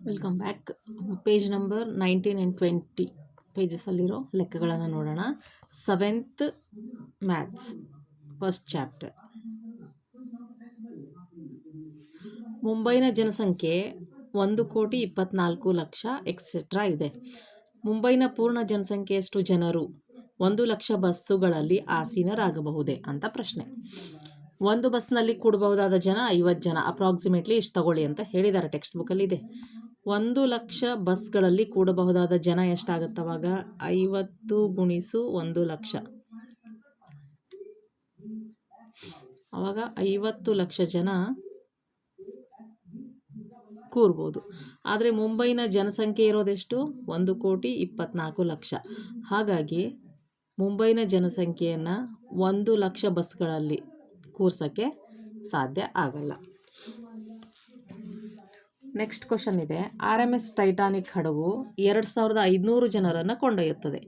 Welcome back. Page number 19 and 20 ಪೇಜಸಲ್ಲಿರೋ ಲೆಕ್ಕಗಳನ್ನು ನೋಡೋಣ. 7th maths first chapter. ಮುಂಬೈನ ಜನಸಂಖ್ಯೆ 1,24,00,000 ಎಕ್ಸೆಟ್ರಾ ಇದೆ. ಮುಂಬೈನ ಪೂರ್ಣ ಜನಸಂಖ್ಯೆ ಎಷ್ಟು ಜನರು 1,00,000 ಬಸ್ಸುಗಳಲ್ಲಿ ಆಸೀನರಾಗಬಹುದೇ ಅಂತ ಪ್ರಶ್ನೆ. ಒಂದು ಬಸ್ನಲ್ಲಿ ಕೂಡಬಹುದಾದ ಜನ 50 ಜನ, ಅಪ್ರಾಕ್ಸಿಮೇಟ್ಲಿ ಇಷ್ಟು ತಗೊಳ್ಳಿ ಅಂತ ಹೇಳಿದ್ದಾರೆ, ಟೆಕ್ಸ್ಟ್ ಬುಕ್ಕಲ್ಲಿ ಇದೆ. 1,00,000 ಬಸ್ಗಳಲ್ಲಿ ಕೂಡಬಹುದಾದ ಜನ ಎಷ್ಟಾಗುತ್ತವಾಗ 50 ಗುಣಿಸು 1,00,000, ಆವಾಗ 50 ಲಕ್ಷ ಜನ ಕೂರ್ಬೋದು. ಆದರೆ ಮುಂಬೈನ ಜನಸಂಖ್ಯೆ ಇರೋದೆಷ್ಟು 1,24,00,000. ಹಾಗಾಗಿ ಮುಂಬೈನ ಜನಸಂಖ್ಯೆಯನ್ನು 1,00,000 ಬಸ್ಗಳಲ್ಲಿ ಕೂರ್ಸೋಕ್ಕೆ ಸಾಧ್ಯ ಆಗಲ್ಲ. ನೆಕ್ಸ್ಟ್ ಕ್ವಶನ್ ಇದೆ. RMS ಟೈಟಾನಿಕ್ ಹಡಗು 2,500 ಜನರನ್ನು ಕೊಂಡೊಯ್ಯುತ್ತದೆ.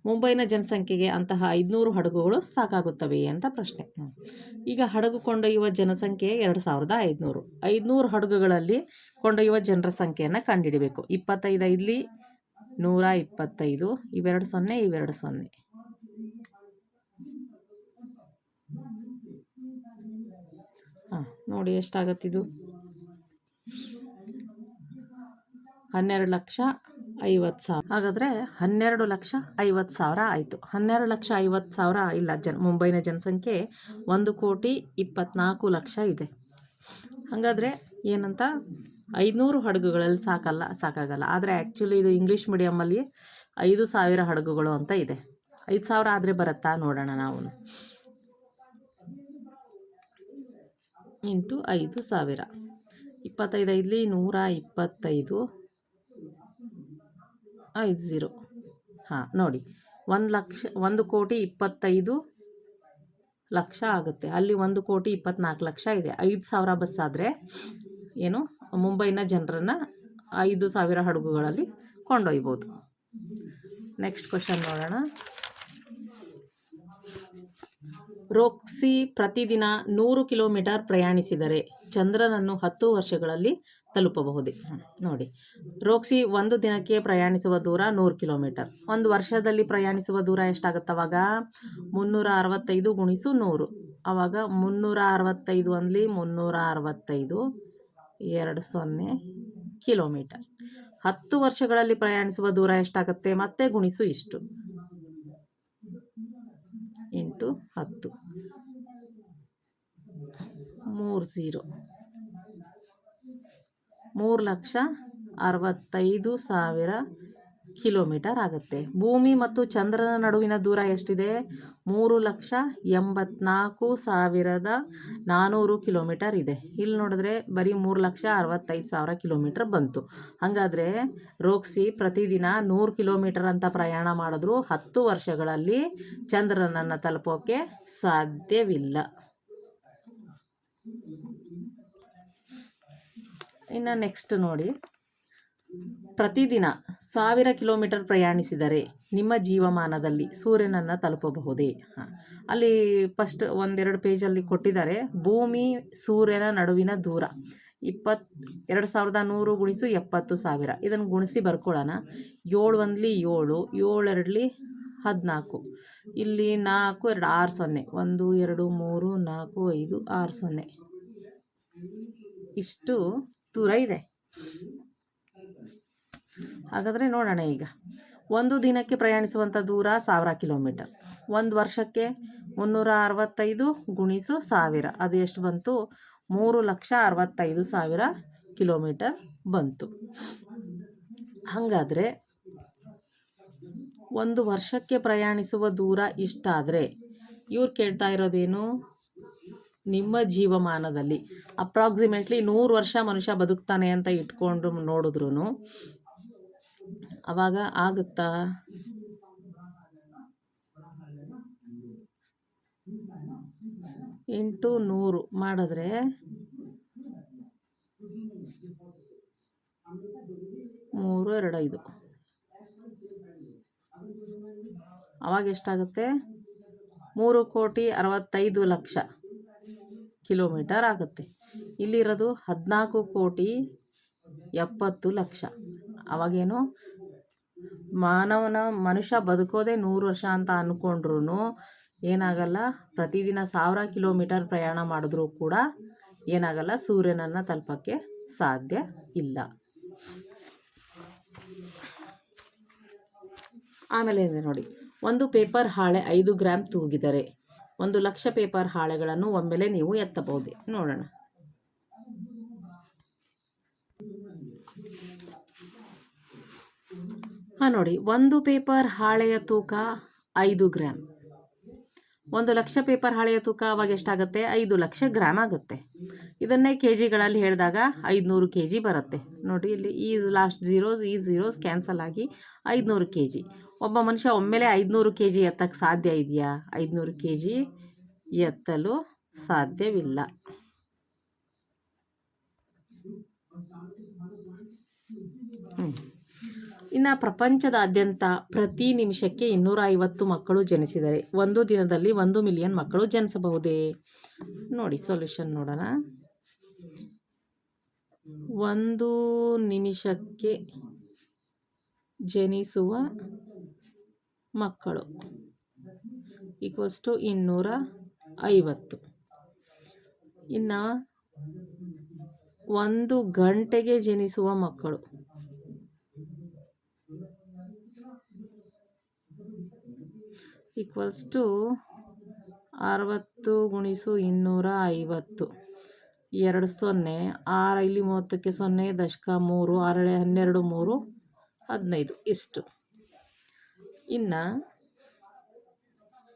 ಮುಂಬೈನ ಜನಸಂಖ್ಯೆಗೆ ಅಂತಹ 500 ಹಡಗುಗಳು ಸಾಕಾಗುತ್ತವೆ ಅಂತ ಪ್ರಶ್ನೆ. ಈಗ ಹಡಗು ಕೊಂಡೊಯ್ಯುವ ಜನಸಂಖ್ಯೆ 2,500. 500 ಹಡಗುಗಳಲ್ಲಿ ಕೊಂಡೊಯ್ಯುವ ಜನರ ಸಂಖ್ಯೆಯನ್ನು ಕಂಡುಹಿಡಬೇಕು. 25 ಇಲ್ಲಿ 125, ಇವೆರಡು 0, ಇವೆರಡು 0. ನೋಡಿ ಎಷ್ಟಾಗತ್ತಿದು 12,50,000. ಹಾಗಾದರೆ 12,50,000 ಆಯಿತು. 12,50,000 ಇಲ್ಲ, ಮುಂಬೈನ ಜನಸಂಖ್ಯೆ 1,24,00,000 ಇದೆ. ಹಾಗಾದರೆ ಏನಂತ 500 ಹಡಗುಗಳಲ್ಲಿ ಸಾಕಾಗಲ್ಲ. ಆದರೆ ಆ್ಯಕ್ಚುಲಿ ಇದು ಇಂಗ್ಲೀಷ್ ಮೀಡಿಯಮಲ್ಲಿ 5,000 ಹಡಗುಗಳು ಅಂತ ಇದೆ. 5,000 ಆದರೆ ಬರುತ್ತಾ ನೋಡೋಣ ನಾವು. ಇಂಟು 5,000, 25 ಇಲ್ಲಿ 125, 50. ನೋಡಿ 1,25,00,000 ಆಗುತ್ತೆ. ಅಲ್ಲಿ 1,24,00,000 ಇದೆ. 5,000 ಬಸ್ ಆದರೆ ಏನು ಮುಂಬೈನ ಜನರನ್ನು 5,000 ಹಡಗುಗಳಲ್ಲಿ ಕೊಂಡೊಯ್ಬೋದು. ನೆಕ್ಸ್ಟ್ ಕ್ವಶನ್ ನೋಡೋಣ. ರೋಕ್ಸಿ ಪ್ರತಿದಿನ 100 ಕಿಲೋಮೀಟರ್ ಪ್ರಯಾಣಿಸಿದರೆ ಚಂದ್ರನನ್ನು 10 ವರ್ಷಗಳಲ್ಲಿ ತಲುಪಬಹುದೇ? ನೋಡಿ, ರೋಕ್ಸಿ ಒಂದು ದಿನಕ್ಕೆ ಪ್ರಯಾಣಿಸುವ ದೂರ 100 ಕಿಲೋಮೀಟರ್. ಒಂದು ವರ್ಷದಲ್ಲಿ ಪ್ರಯಾಣಿಸುವ ದೂರ ಎಷ್ಟಾಗುತ್ತವಾಗ 365 ಗುಣಿಸು 100. ಆವಾಗ 365 ಅಂದ್ಲಿ 365, 20 ಕಿಲೋಮೀಟರ್. 10 ವರ್ಷಗಳಲ್ಲಿ ಪ್ರಯಾಣಿಸುವ ದೂರ ಎಷ್ಟಾಗುತ್ತೆ? ಮತ್ತೆ ಗುಣಿಸು ಇಷ್ಟು ಇಂಟು 10, 30, 3,65,000 ಕಿಲೋಮೀಟರ್ ಆಗುತ್ತೆ. ಭೂಮಿ ಮತ್ತು ಚಂದ್ರನ ನಡುವಿನ ದೂರ ಎಷ್ಟಿದೆ? 3,84,400 ಕಿಲೋಮೀಟರ್ ಇದೆ. ಇಲ್ಲಿ ನೋಡಿದ್ರೆ ಬರೀ 3,65,000 ಕಿಲೋಮೀಟರ್ ಬಂತು. ಹಾಗಾದರೆ ರೋಕ್ಸಿ ಪ್ರತಿದಿನ 100 ಕಿಲೋಮೀಟರ್ ಅಂತ ಪ್ರಯಾಣ ಮಾಡಿದ್ರು 10 ವರ್ಷಗಳಲ್ಲಿ ಚಂದ್ರನನ್ನು ತಲುಪೋಕ್ಕೆ ಸಾಧ್ಯವಿಲ್ಲ. ಇನ್ನು ನೆಕ್ಸ್ಟ್ ನೋಡಿ, ಪ್ರತಿದಿನ 1000 ಕಿಲೋಮೀಟರ್ ಪ್ರಯಾಣಿಸಿದರೆ ನಿಮ್ಮ ಜೀವಮಾನದಲ್ಲಿ ಸೂರ್ಯನನ್ನು ತಲುಪಬಹುದೇ? ಅಲ್ಲಿ ಫಸ್ಟ್ 1-2 ಪೇಜಲ್ಲಿ ಕೊಟ್ಟಿದ್ದಾರೆ. ಭೂಮಿ ಸೂರ್ಯನ ನಡುವಿನ ದೂರ 2,100 ಗುಣಿಸು 70,000. ಇದನ್ನು ಗುಣಿಸಿ ಬರ್ಕೊಳ್ಳೋಣ. 7 1 7, 7 2 14, ಇಲ್ಲಿ 4 2 6 0, 1 2 3 4 5 6 0, ಇಷ್ಟು ದೂರ ಇದೆ. ಹಾಗಾದರೆ ನೋಡೋಣ. ಈಗ ಒಂದು ದಿನಕ್ಕೆ ಪ್ರಯಾಣಿಸುವಂಥ ದೂರ 1000 ಕಿಲೋಮೀಟರ್. ಒಂದು ವರ್ಷಕ್ಕೆ 365 ಗುಣಿಸು 1000, ಅದು ಎಷ್ಟು ಬಂತು? 3,65,000 ಕಿಲೋಮೀಟರ್ ಬಂತು. ಹಾಗಾದರೆ ಒಂದು ವರ್ಷಕ್ಕೆ ಪ್ರಯಾಣಿಸುವ ದೂರ ಇಷ್ಟಾದರೆ ಇವ್ರು ಕೇಳ್ತಾ ಇರೋದೇನು? ನಿಮ್ಮ ಜೀವಮಾನದಲ್ಲಿ ಅಪ್ರಾಕ್ಸಿಮೇಟ್ಲಿ 100 ವರ್ಷ ಮನುಷ್ಯ ಬದುಕ್ತಾನೆ ಅಂತ ಇಟ್ಕೊಂಡು ನೋಡಿದ್ರು ಆವಾಗ ಆಗುತ್ತಾ? ಇಂಟು 100 ಮಾಡಿದ್ರೆ 3 2 5, ಆವಾಗ ಎಷ್ಟಾಗುತ್ತೆ? 3,65,00,000 ಕಿಲೋಮೀಟರ್ ಆಗುತ್ತೆ. ಇಲ್ಲಿರೋದು 14,60,00,000 70 ಲಕ್ಷ. ಅವಾಗೇನು ಮನುಷ್ಯ ಬದುಕೋದೇ 100 ವರ್ಷ ಅಂತ ಅಂದ್ಕೊಂಡ್ರೂ ಏನಾಗಲ್ಲ, ಪ್ರತಿದಿನ 1000 ಕಿಲೋಮೀಟರ್ ಪ್ರಯಾಣ ಮಾಡಿದ್ರೂ ಕೂಡ ಏನಾಗಲ್ಲ, ಸೂರ್ಯನನ್ನು ತಲುಪೋಕ್ಕೆ ಸಾಧ್ಯ ಇಲ್ಲ. ಆಮೇಲೆ ಇದೆ ನೋಡಿ, ಒಂದು ಪೇಪರ್ ಹಾಳೆ 5 ಗ್ರಾಮ್ ತೂಗಿದರೆ 1 ಲಕ್ಷ ಪೇಪರ್ ಹಾಳೆಗಳನ್ನು ಒಮ್ಮೆಲೆ ನೀವು ಎತ್ತಬಹುದೇ? ನೋಡೋಣ. ನೋಡಿ, ಒಂದು ಪೇಪರ್ ಹಾಳೆಯ ತೂಕ 5 ಗ್ರಾಮ್. 1 ಲಕ್ಷ ಪೇಪರ್ ಹಾಳೆಯ ತೂಕ ಅವಾಗ ಎಷ್ಟಾಗುತ್ತೆ? 5 ಲಕ್ಷ ಗ್ರಾಮ್ ಆಗುತ್ತೆ. ಇದನ್ನೇ ಕೆ ಜಿಗಳಲ್ಲಿ ಹೇಳಿದಾಗ 500 ಕೆ ಜಿ ಬರುತ್ತೆ. ನೋಡಿ, ಇಲ್ಲಿ ಈ ಲಾಸ್ಟ್ ಝೀರೋಸ್ ಕ್ಯಾನ್ಸಲ್ ಆಗಿ 500 ಕೆ ಜಿ. ಒಬ್ಬ ಮನುಷ್ಯ ಒಮ್ಮೆಲೆ 500 ಕೆ ಜಿ ಎತ್ತಕ್ಕೆ ಸಾಧ್ಯ ಇದೆಯಾ? 500 ಕೆ ಜಿ ಎತ್ತಲು ಸಾಧ್ಯವಿಲ್ಲ. ಇನ್ನು ಪ್ರಪಂಚದಾದ್ಯಂತ ಪ್ರತಿ ನಿಮಿಷಕ್ಕೆ 250 ಮಕ್ಕಳು ಜನಿಸಿದರೆ ಒಂದು ದಿನದಲ್ಲಿ 1 ಮಿಲಿಯನ್ ಮಕ್ಕಳು ಜನಿಸಬಹುದೇ? ನೋಡಿ, ಸೊಲ್ಯೂಷನ್ ನೋಡೋಣ. 1 ನಿಮಿಷಕ್ಕೆ ಜನಿಸುವ ಮಕ್ಕಳು ಈಕ್ವಲ್ಸ್ ಟು 250. ಇನ್ನು 1 ಗಂಟೆಗೆ ಜನಿಸುವ ಮಕ್ಕಳು ಈಕ್ವಲ್ಸ್ ಟು 60 ಗುಣಿಸು 250. 2 0, 6 ಇಲ್ಲಿ 30ಕ್ಕೆ 0, ದಶಕ 3, 6 12, 3 15 ಇಷ್ಟು. ಇನ್ನು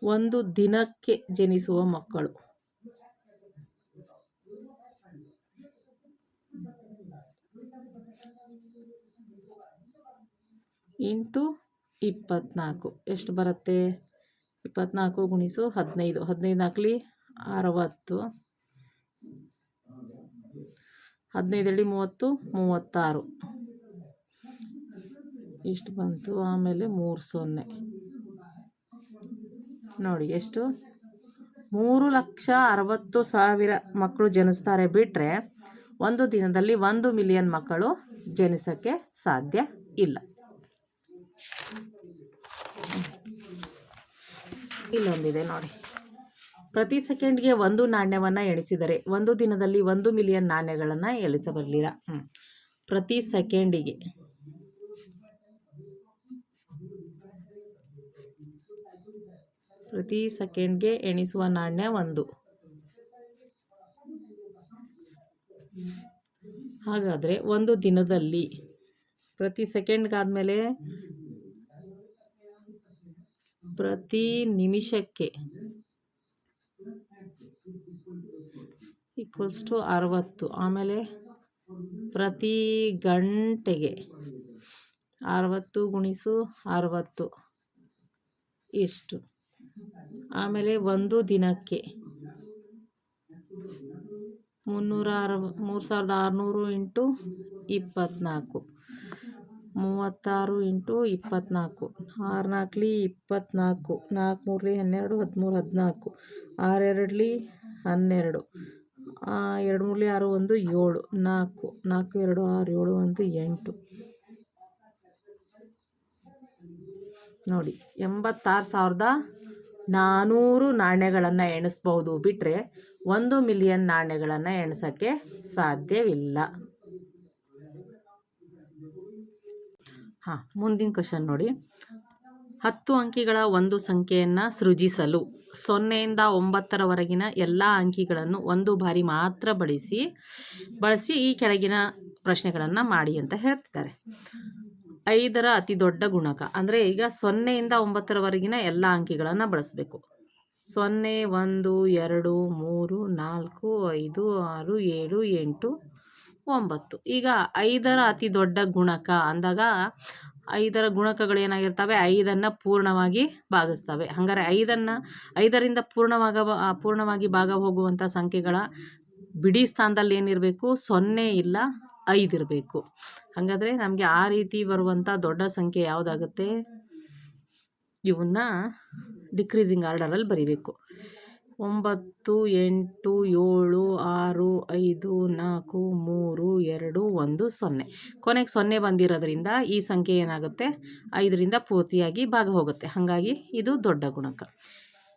1 ದಿನಕ್ಕೆ ಜನಿಸುವ ಮಕ್ಕಳು ಇಂಟು 24 ಎಷ್ಟು ಬರುತ್ತೆ? 24 ಗುಣಿಸು 15, 15 ನಾಲ್ಕಲಿ 60, 15 30, 36 ಇಷ್ಟು ಬಂತು. ಆಮೇಲೆ 3 0. ನೋಡಿ ಎಷ್ಟು? 3,60,000 ಮಕ್ಕಳು ಜನಿಸ್ತಾರೆ ಬಿಟ್ಟರೆ ಒಂದು ದಿನದಲ್ಲಿ 1 ಮಿಲಿಯನ್ ಮಕ್ಕಳು ಜನಿಸೋಕ್ಕೆ ಸಾಧ್ಯ ಇಲ್ಲ. ಇಲ್ಲೊಂದಿದೆ ನೋಡಿ, ಪ್ರತಿ ಸೆಕೆಂಡ್ಗೆ 1 ನಾಣ್ಯವನ್ನು ಎಣಿಸಿದರೆ ಒಂದು ದಿನದಲ್ಲಿ 1 ಮಿಲಿಯನ್ ನಾಣ್ಯಗಳನ್ನು ಎಣಿಸಬರಲಿಲ್ಲ. ಪ್ರತಿ ಸೆಕೆಂಡ್ಗೆ ಎಣಿಸುವ ನಾಣ್ಯ 1. ಹಾಗಾದರೆ ಒಂದು ದಿನದಲ್ಲಿ ಪ್ರತಿ ಸೆಕೆಂಡ್ಗಾದಮೇಲೆ ಪ್ರತಿ ನಿಮಿಷಕ್ಕೆ ಈಕ್ವಲ್ಸ್ ಟು 60. ಆಮೇಲೆ ಪ್ರತಿ ಗಂಟೆಗೆ 60 ಗುಣಿಸು 60 ಇಷ್ಟು. ಆಮೇಲೆ ಒಂದು ದಿನಕ್ಕೆ 3600 ಇಂಟು 24, 36 ಇಂಟು 24, 6 ನಾಲ್ಕಲಿ 24, 4 3 12, 13 14, 6 2 12, 2 3 6 1 7, 4 4 2 6 7 1 8. ನೋಡಿ, 86,400 ನಾಣ್ಯಗಳನ್ನು ಎಣಿಸ್ಬೋದು ಬಿಟ್ಟರೆ 1 ಮಿಲಿಯನ್ ನಾಣ್ಯಗಳನ್ನು ಎಣಿಸೋಕ್ಕೆ ಸಾಧ್ಯವಿಲ್ಲ. ಮುಂದಿನ ಕ್ವಶನ್ ನೋಡಿ, 10 ಅಂಕಿಗಳ ಒಂದು ಸಂಖ್ಯೆಯನ್ನು ಸೃಜಿಸಲು 0ಯಿಂದ 9ರವರೆಗಿನ ಎಲ್ಲ ಅಂಕಿಗಳನ್ನು ಒಂದು ಬಾರಿ ಮಾತ್ರ ಬಳಸಿ ಈ ಕೆಳಗಿನ ಪ್ರಶ್ನೆಗಳನ್ನು ಮಾಡಿ ಅಂತ ಹೇಳ್ತಿದ್ದಾರೆ. 5ರ ಅತಿ ದೊಡ್ಡ ಗುಣಕ ಅಂದರೆ ಈಗ 0ಯಿಂದ 9ರವರೆಗಿನ ಎಲ್ಲ ಅಂಕಿಗಳನ್ನು ಬಳಸಬೇಕು. 0 1 2 3 4 5 6 7 8 9. ಈಗ 5ರ ಅತಿ ದೊಡ್ಡ ಗುಣಕ ಅಂದಾಗ 5ರ ಗುಣಕಗಳು ಏನಾಗಿರ್ತವೆ? 5ಅನ್ನು ಪೂರ್ಣವಾಗಿ ಭಾಗಿಸ್ತವೆ. ಹಾಗಾದರೆ 5ರಿಂದ ಪೂರ್ಣವಾಗಿ ಭಾಗ ಹೋಗುವಂಥ ಸಂಖ್ಯೆಗಳ ಬಿಡಿ ಸ್ಥಾನದಲ್ಲಿ ಏನಿರಬೇಕು? 0 ಇಲ್ಲ 5 ಇರಬೇಕು. ಹಾಗಾದರೆ ನಮಗೆ ಆ ರೀತಿ ಬರುವಂಥ ದೊಡ್ಡ ಸಂಖ್ಯೆ ಯಾವುದಾಗುತ್ತೆ? ಇವನ್ನ ಡಿಕ್ರೀಸಿಂಗ್ ಆರ್ಡರಲ್ಲಿ ಬರೀಬೇಕು. 9, 8, 7, 6, 5, 4, 3, 2, 1, 0. ಕೊನೆಗೆ 0 ಬಂದಿರೋದ್ರಿಂದ ಈ ಸಂಖ್ಯೆ ಏನಾಗುತ್ತೆ 5ರಿಂದ ಪೂರ್ತಿಯಾಗಿ ಭಾಗ ಹೋಗುತ್ತೆ. ಹಾಗಾಗಿ ಇದು ದೊಡ್ಡ ಗುಣಕ.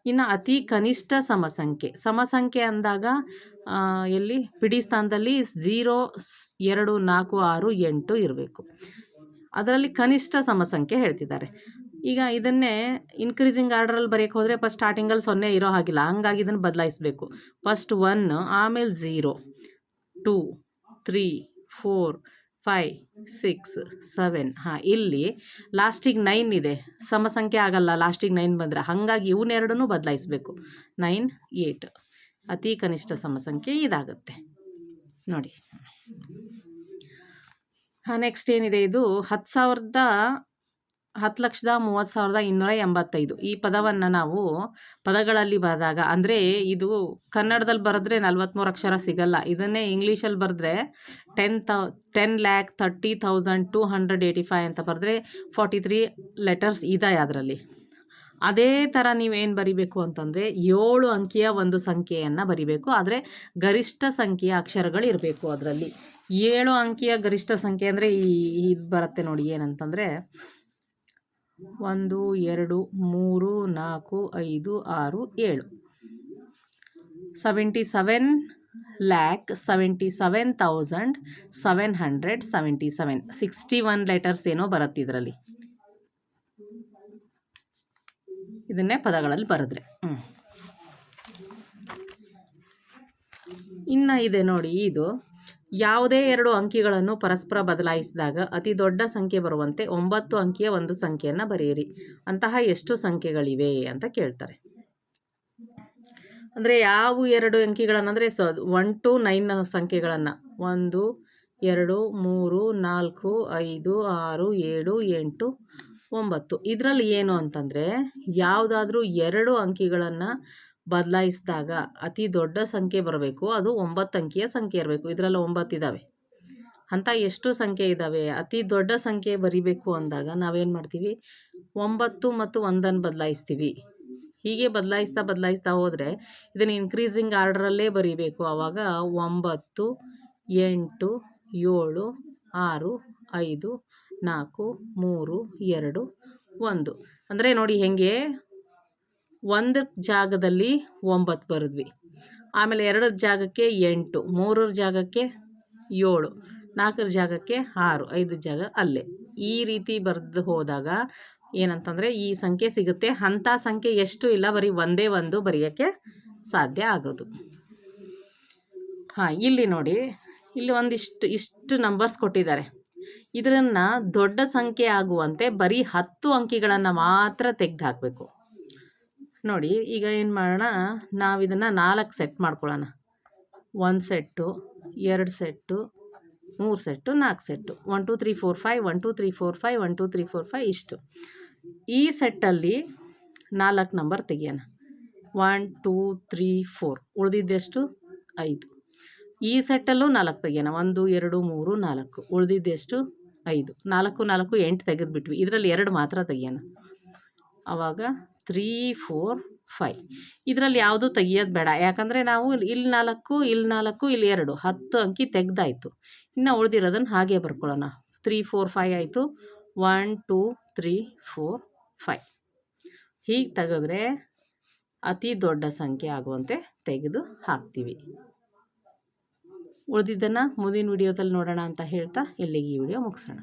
ಇನ್ನು ಅತಿ ಕನಿಷ್ಠ ಸಮಸಂಖ್ಯೆ ಅಂದಾಗ ಎಲ್ಲಿ ಪಿಡಿ ಸ್ಥಾನದಲ್ಲಿ 0, 2, 4, 6, 8 ಇರಬೇಕು. ಅದರಲ್ಲಿ ಕನಿಷ್ಠ ಸಮಸಂಖ್ಯೆ ಹೇಳ್ತಿದ್ದಾರೆ. ಈಗ ಇದನ್ನೇ ಇನ್ಕ್ರೀಸಿಂಗ್ ಆರ್ಡ್ರಲ್ಲಿ ಬರೆಯೋಕ್ಕೆ ಹೋದರೆ ಫಸ್ಟ್ ಸ್ಟಾರ್ಟಿಂಗಲ್ಲಿ 0 ಇರೋ ಹಾಗಿಲ್ಲ, ಹಂಗಾಗಿ ಇದನ್ನು ಬದಲಾಯಿಸಬೇಕು. ಫಸ್ಟ್ 1, ಆಮೇಲೆ 0, 2, 3, 4, 5, 6, 7. ಇಲ್ಲಿ ಲಾಸ್ಟಿಗೆ 9 ಇದೆ, ಸಮಸಂಖ್ಯೆ ಆಗಲ್ಲ ಲಾಸ್ಟಿಗೆ 9 ಬಂದರೆ, ಹಾಗಾಗಿ ಇವನ್ನೆರಡನ್ನೂ ಬದಲಾಯಿಸಬೇಕು. 9, 8 ಅತಿ ಕನಿಷ್ಠ ಸಮಸಂಖ್ಯೆ ಇದಾಗುತ್ತೆ ನೋಡಿ. ನೆಕ್ಸ್ಟ್ ಏನಿದೆ, ಇದು 10,30,285 ಈ ಪದವನ್ನು ನಾವು ಪದಗಳಲ್ಲಿ ಬರೆದಾಗ, ಅಂದರೆ ಇದು ಕನ್ನಡದಲ್ಲಿ ಬರೆದ್ರೆ 43 ಅಕ್ಷರ ಸಿಗಲ್ಲ. ಇದನ್ನೇ ಇಂಗ್ಲೀಷಲ್ಲಿ ಬರೆದ್ರೆ 10,30,285 ಅಂತ ಬರೆದ್ರೆ 43 ಲೆಟರ್ಸ್ ಇದೆ ಅದರಲ್ಲಿ. ಅದೇ ಥರ ನೀವೇನು ಬರಿಬೇಕು ಅಂತಂದರೆ 7 ಅಂಕಿಯ ಒಂದು ಸಂಖ್ಯೆಯನ್ನು ಬರಿಬೇಕು, ಆದರೆ ಗರಿಷ್ಠ ಸಂಖ್ಯೆಯ ಅಕ್ಷರಗಳು ಇರಬೇಕು ಅದರಲ್ಲಿ. 7 ಅಂಕಿಯ ಗರಿಷ್ಠ ಸಂಖ್ಯೆ ಅಂದರೆ ಇದು ಬರುತ್ತೆ ನೋಡಿ, ಏನಂತಂದರೆ 1, 2, 3, 4, 5, 6, 7. 77,77,777. 61 ಲೆಟರ್ಸ್ ಏನೋ ಬರುತ್ತೆ ಇದರಲ್ಲಿ, ಇದನ್ನೇ ಪದಗಳಲ್ಲಿ ಬರೆದ್ರೆ. ಇನ್ನು ಇದೆ ನೋಡಿ, ಇದು ಯಾವುದೇ 2 ಅಂಕಿಗಳನ್ನು ಪರಸ್ಪರ ಬದಲಾಯಿಸಿದಾಗ ಅತಿ ದೊಡ್ಡ ಸಂಖ್ಯೆ ಬರುವಂತೆ 9 ಅಂಕಿಯ ಒಂದು ಸಂಖ್ಯೆಯನ್ನು ಬರೆಯಿರಿ. ಅಂತಹ ಎಷ್ಟು ಸಂಖ್ಯೆಗಳಿವೆ ಅಂತ ಕೇಳ್ತಾರೆ. ಅಂದರೆ ಯಾವ 2 ಅಂಕಿಗಳನ್ನು ಅಂದರೆ 1 to 9 ಸಂಖ್ಯೆಗಳನ್ನು 1, 2, 3, 4, 5, 6, 7, 8, 9 ಇದರಲ್ಲಿ ಏನು ಅಂತಂದರೆ ಯಾವುದಾದ್ರೂ 2 ಅಂಕಿಗಳನ್ನು ಬದಲಾಯಿಸಿದಾಗ ಅತಿ ದೊಡ್ಡ ಸಂಖ್ಯೆ ಬರಬೇಕು, ಅದು 9 ಅಂಕಿಯ ಸಂಖ್ಯೆ ಇರಬೇಕು. ಇದರಲ್ಲಿ 9 ಇದ್ದಾವೆ, ಅಂಥ ಎಷ್ಟು ಸಂಖ್ಯೆ ಇದ್ದಾವೆ ಅತಿ ದೊಡ್ಡ ಸಂಖ್ಯೆ ಬರಿಬೇಕು ಅಂದಾಗ ನಾವೇನು ಮಾಡ್ತೀವಿ, 9 ಮತ್ತು 1 ಬದಲಾಯಿಸ್ತೀವಿ. ಹೀಗೆ ಬದಲಾಯಿಸ್ತಾ ಹೋದರೆ ಇದನ್ನು ಇನ್ಕ್ರೀಸಿಂಗ್ ಆರ್ಡ್ರಲ್ಲೇ ಬರೀಬೇಕು. ಆವಾಗ 9, 8, 7, 6, 5, 4, 3, 2, 1. ಅಂದರೆ ನೋಡಿ ಹೆಂಗೆ 1 ಜಾಗದಲ್ಲಿ 9 ಬರೆದ್ವಿ, ಆಮೇಲೆ 2 ಜಾಗಕ್ಕೆ 8, 3 ಜಾಗಕ್ಕೆ 7, 4 ಜಾಗಕ್ಕೆ 6, 5 ಜಾಗ ಅಲ್ಲೇ. ಈ ರೀತಿ ಬರೆದು ಹೋದಾಗ ಏನಂತಂದರೆ ಈ ಸಂಖ್ಯೆ ಸಿಗುತ್ತೆ. ಅಂಥ ಸಂಖ್ಯೆ ಎಷ್ಟು ಇಲ್ಲ, ಬರೀ ಒಂದೇ ಒಂದು ಬರೆಯೋಕ್ಕೆ ಸಾಧ್ಯ ಆಗೋದು. ಇಲ್ಲಿ ನೋಡಿ, ಇಲ್ಲಿ ಇಷ್ಟು ನಂಬರ್ಸ್ ಕೊಟ್ಟಿದ್ದಾರೆ. ಇದನ್ನು ದೊಡ್ಡ ಸಂಖ್ಯೆ ಆಗುವಂತೆ ಬರೀ 10 ಅಂಕಿಗಳನ್ನು ಮಾತ್ರ ತೆಗೆದು ಹಾಕಬೇಕು. ನೋಡಿ ಈಗ ಏನು ಮಾಡೋಣ, ನಾವು ಇದನ್ನು 4 ಸೆಟ್ ಮಾಡ್ಕೊಳ್ಳೋಣ. 1 ಸೆಟ್ಟು, 2 ಸೆಟ್ಟು, 3 ಸೆಟ್ಟು, 4 ಸೆಟ್ಟು. 1 2 3 4 5, 1 2 3 4 5, 1 2 3 4 5 ಇಷ್ಟು. ಈ ಸೆಟ್ಟಲ್ಲಿ 4 ನಂಬರ್ ತೆಗಿಯೋಣ. 1 2 3 4 ಉಳಿದಿದ್ದೆಷ್ಟು 5. ಈ ಸೆಟ್ಟಲ್ಲೂ 4 ತೆಗಿಯೋಣ. 1 2 3 4 ಉಳಿದಿದ್ದೆಷ್ಟು 5. 4 4 8 ತೆಗೆದುಬಿಟ್ವಿ. ಇದರಲ್ಲಿ 2 ಮಾತ್ರ ತೆಗಿಯೋಣ. ಆವಾಗ 3 4 5. ಇದರಲ್ಲಿ ಯಾವುದು ತೆಗಿಯೋದು ಬೇಡ, ಯಾಕಂದರೆ ನಾವು ಇಲ್ಲಿ 4 ಇಲ್ಲಿ 4 ಇಲ್ಲಿ 2 10 ಅಂಕಿ ತೆಗೆದಾಯಿತು. ಇನ್ನು ಉಳಿದಿರೋದನ್ನು ಹಾಗೆ ಬರ್ಕೊಳ್ಳೋಣ. 3 4 5 ಆಯಿತು. 1 2 3 4 5 ಹೀಗೆ ತೆಗೆದ್ರೆ ಅತಿ ದೊಡ್ಡ ಸಂಖ್ಯೆ ಆಗುವಂತೆ ತೆಗೆದು ಹಾಕ್ತೀವಿ. ಉಳಿದಿದ್ದನ್ನು ಮುಂದಿನ ವಿಡಿಯೋದಲ್ಲಿ ನೋಡೋಣ ಅಂತ ಹೇಳ್ತಾ ಇಲ್ಲಿಗೆ ಈ ವಿಡಿಯೋ ಮುಗಿಸೋಣ.